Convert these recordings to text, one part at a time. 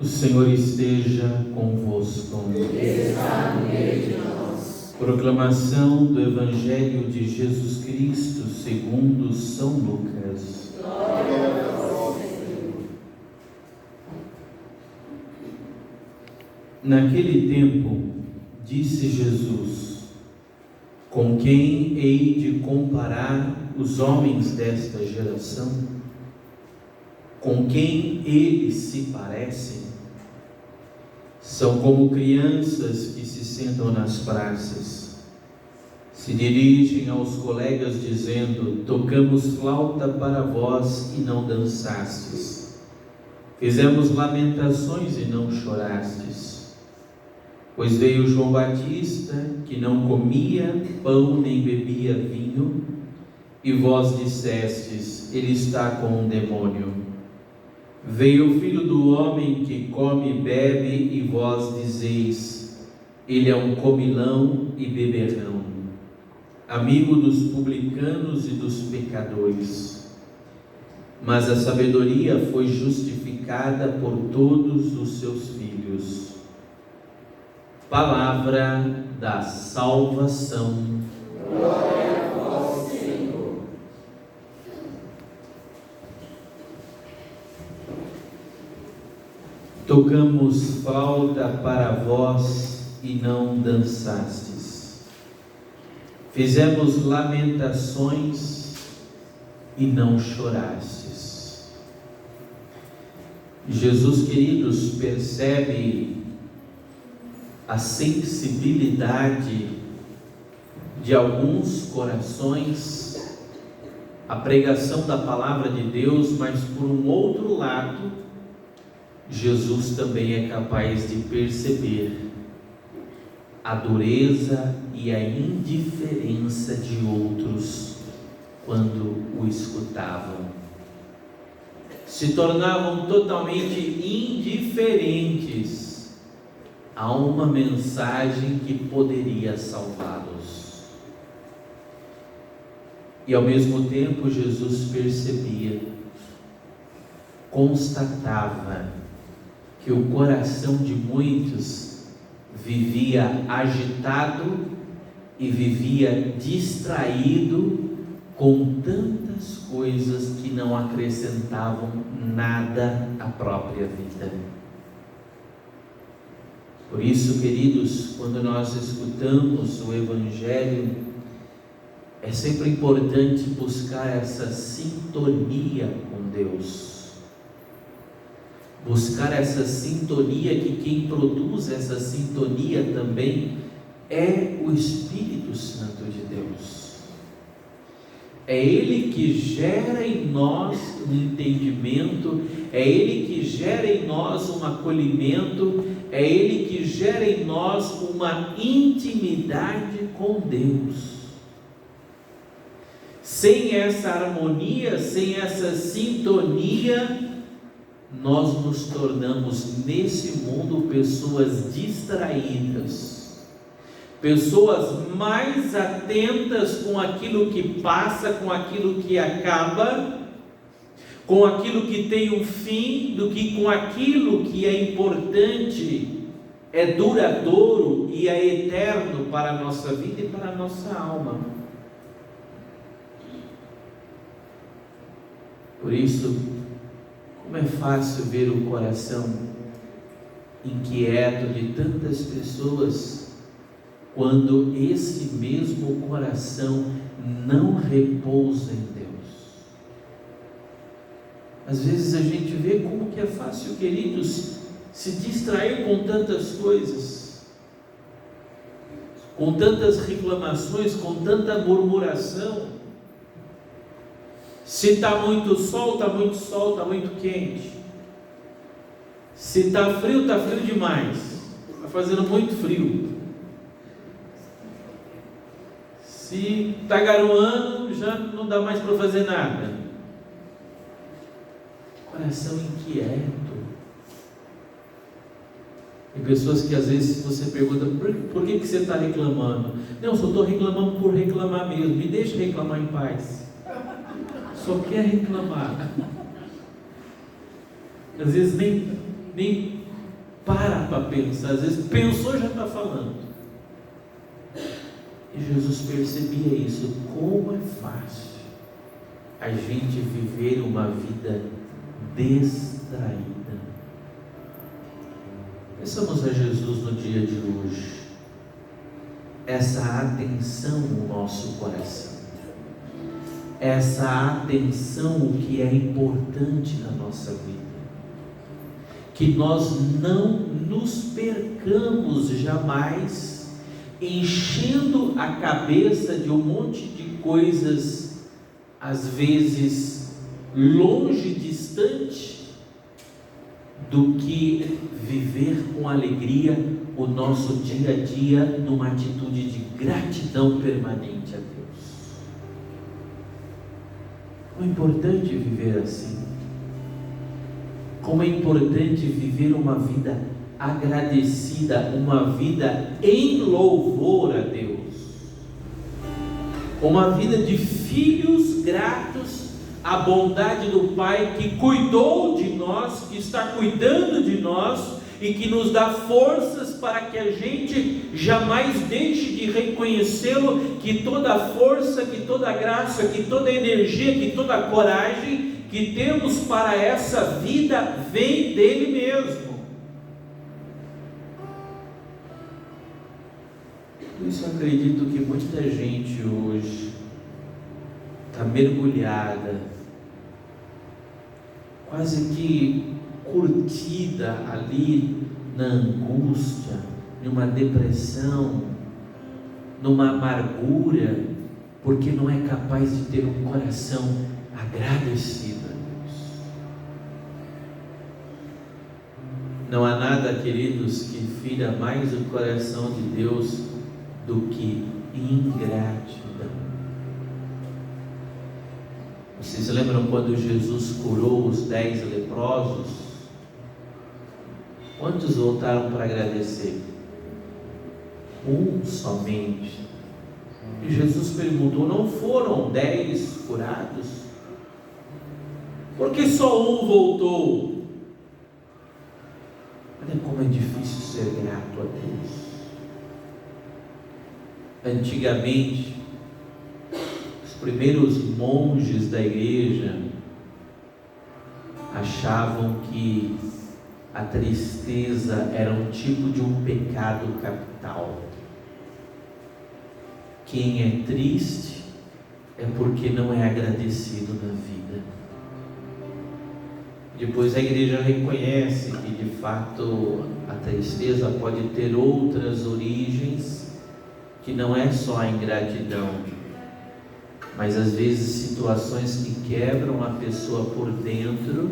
O Senhor esteja convosco. Ele está no meio de nós. Proclamação do Evangelho de Jesus Cristo segundo São Lucas. Glória a vós, Senhor. Naquele tempo, disse Jesus: com quem hei de comparar os homens desta geração? Com quem eles se parecem? São como crianças que se sentam nas praças, se dirigem aos colegas dizendo: tocamos flauta para vós e não dançastes, fizemos lamentações e não chorastes. Pois veio João Batista, que não comia pão nem bebia vinho, e vós dissestes: ele está com um demônio. Veio o Filho do Homem, que come e bebe, e vós dizeis: ele é um comilão e beberrão, amigo dos publicanos e dos pecadores. Mas a sabedoria foi justificada por todos os seus filhos. Palavra da salvação. Glória a vós, Senhor. Tocamos flauta para vós e não dançastes. Fizemos lamentações e não chorastes. Jesus, queridos, percebe a sensibilidade de alguns corações, a pregação da palavra de Deus, mas por um outro lado, Jesus também é capaz de perceber a dureza e a indiferença de outros quando o escutavam. Se tornavam totalmente indiferentes a uma mensagem que poderia salvá-los. E ao mesmo tempo Jesus percebia, constatava que o coração de muitos vivia agitado e vivia distraído com tantas coisas que não acrescentavam nada à própria vida. Por isso, queridos, quando nós escutamos o Evangelho, é sempre importante buscar essa sintonia com Deus. Buscar essa sintonia, que quem produz essa sintonia também é o Espírito Santo de Deus. É Ele que gera em nós um entendimento, é Ele que gera em nós um acolhimento, é Ele que gera em nós uma intimidade com Deus. Sem essa harmonia, sem essa sintonia, nós nos tornamos nesse mundo pessoas distraídas, pessoas mais atentas com aquilo que passa, com aquilo que acaba, com aquilo que tem um fim, do que com aquilo que é importante, é duradouro e é eterno para a nossa vida e para a nossa alma. Por isso, como é fácil ver o coração inquieto de tantas pessoas, quando esse mesmo coração não repousa em Deus. Às vezes a gente vê como que é fácil, queridos, se distrair com tantas coisas, com tantas reclamações, com tanta murmuração. Se está muito sol, está muito sol, está muito quente. Se está frio demais. Está fazendo muito frio. Se está garoando, já não dá mais para fazer nada. Coração inquieto. Tem pessoas que às vezes você pergunta: por que você está reclamando? Não, só estou reclamando por reclamar mesmo. Me deixa reclamar em paz. Só quer reclamar. Às vezes nem para pensar, às vezes pensou já está falando. E Jesus percebia isso, como é fácil a gente viver uma vida distraída. Pensamos a Jesus no dia de hoje, essa atenção no nosso coração, essa atenção o que é importante na nossa vida, que nós não nos percamos jamais enchendo a cabeça de um monte de coisas, às vezes longe, distante, do que viver com alegria o nosso dia a dia numa atitude de gratidão permanente a Deus. Como é importante viver assim. Como é importante viver uma vida agradecida, uma vida em louvor a Deus. Uma vida de filhos gratos à bondade do Pai que cuidou de nós, que está cuidando de nós e que nos dá forças para que a gente jamais deixe de reconhecê-lo, que toda a força, que toda a graça, que toda a energia, que toda a coragem que temos para essa vida vem dele mesmo. Por isso eu acredito que muita gente hoje está mergulhada, quase que curtida ali na angústia, numa depressão, numa amargura, porque não é capaz de ter um coração agradecido a Deus. Não há nada, queridos, que fira mais o coração de Deus do que ingratidão. Vocês lembram quando Jesus curou os 10 leprosos? Quantos voltaram para agradecer? Um somente. E Jesus perguntou: não foram 10 curados? Por que só um voltou? Olha como é difícil ser grato a Deus. Antigamente, os primeiros monges da igreja achavam que a tristeza era um tipo de um pecado capital. Quem é triste é porque não é agradecido na vida. Depois a igreja reconhece que de fato a tristeza pode ter outras origens, que não é só a ingratidão, mas às vezes situações que quebram a pessoa por dentro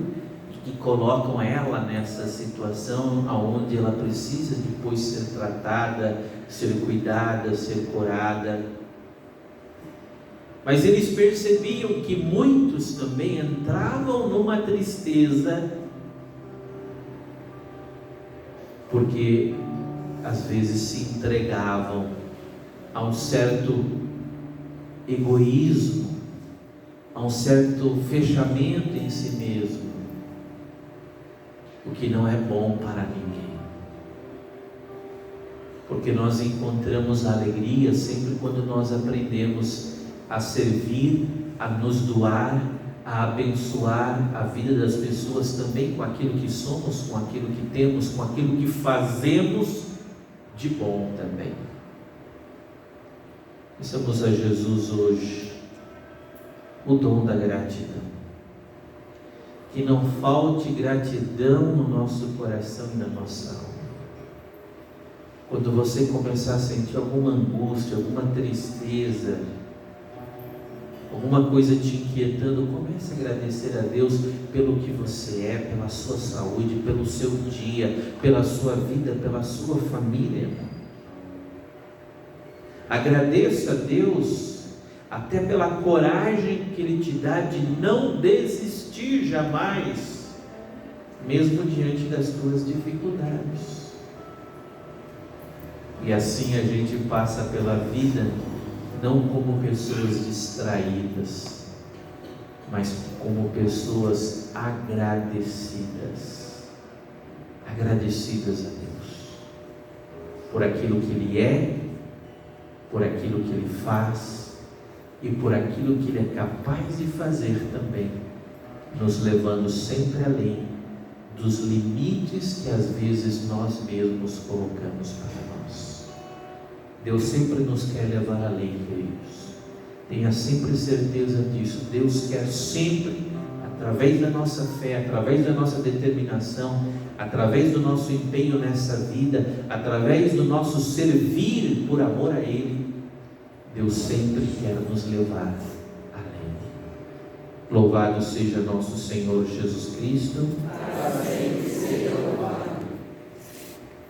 e que colocam ela nessa situação onde ela precisa depois ser tratada, ser cuidada, ser curada. Mas eles percebiam que muitos também entravam numa tristeza porque às vezes se entregavam a um certo egoísmo, a um certo fechamento em si mesmo, o que não é bom para ninguém. Porque nós encontramos a alegria sempre quando nós aprendemos a servir, a nos doar, a abençoar a vida das pessoas também com aquilo que somos, com aquilo que temos, com aquilo que fazemos de bom também. Peçamos a Jesus hoje o dom da gratidão. Que não falte gratidão no nosso coração e na nossa alma. Quando você começar a sentir alguma angústia, alguma tristeza, alguma coisa te inquietando, comece a agradecer a Deus pelo que você é, pela sua saúde, pelo seu dia, pela sua vida, pela sua família. Agradeça a Deus até pela coragem que Ele te dá de não desistir jamais, mesmo diante das tuas dificuldades. E assim a gente passa pela vida não como pessoas distraídas, mas como pessoas agradecidas. agradecidas a Deus por aquilo que Ele é, por aquilo que Ele faz e por aquilo que Ele é capaz de fazer também, nos levando sempre além dos limites que às vezes nós mesmos colocamos para nós. Deus sempre nos quer levar além, queridos. Tenha sempre certeza disso. Deus quer sempre, através da nossa fé, através da nossa determinação, através do nosso empenho nessa vida, através do nosso servir por amor a Ele, Deus sempre quer nos levar além. Louvado seja nosso Senhor Jesus Cristo. Amém.